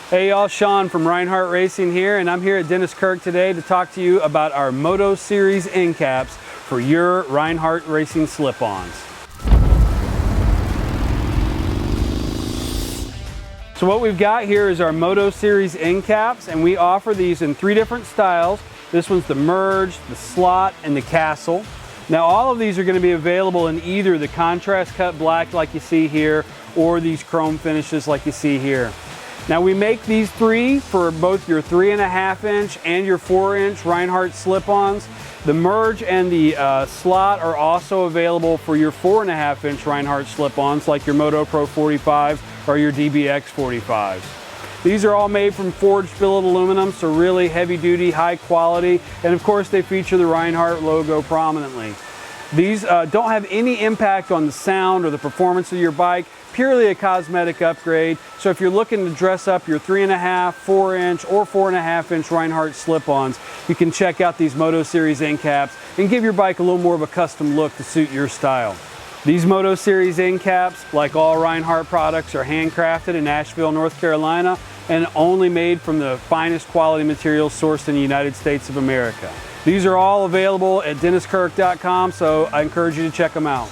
Hey y'all, Sean from Reinhardt Racing here, and I'm here at Dennis Kirk today to talk to you about our Moto Series end caps for your Reinhardt Racing slip-ons. So what we've got here is our Moto Series end caps, and we offer these in 3 different styles. This one's the merge, the slot, and the castle. Now all of these are going to be available in either the contrast cut black like you see here, or these chrome finishes like you see here. Now we make these 3 for both your 3.5 inch and your 4 inch Reinhardt slip-ons. The merge and the slot are also available for your 4.5 inch Reinhardt slip-ons like your Moto Pro 45s or your DBX 45s. These are all made from forged billet aluminum, so really heavy duty, high quality, and of course they feature the Reinhardt logo prominently. These don't have any impact on the sound or the performance of your bike, purely a cosmetic upgrade. So if you're looking to dress up your 3.5, 4 inch, or 4.5 inch Reinhardt slip-ons, you can check out these Moto Series end caps and give your bike a little more of a custom look to suit your style. These Moto Series end caps, like all Reinhardt products, are handcrafted in Asheville, North Carolina, and only made from the finest quality materials sourced in the United States of America. These are all available at DennisKirk.com, so I encourage you to check them out.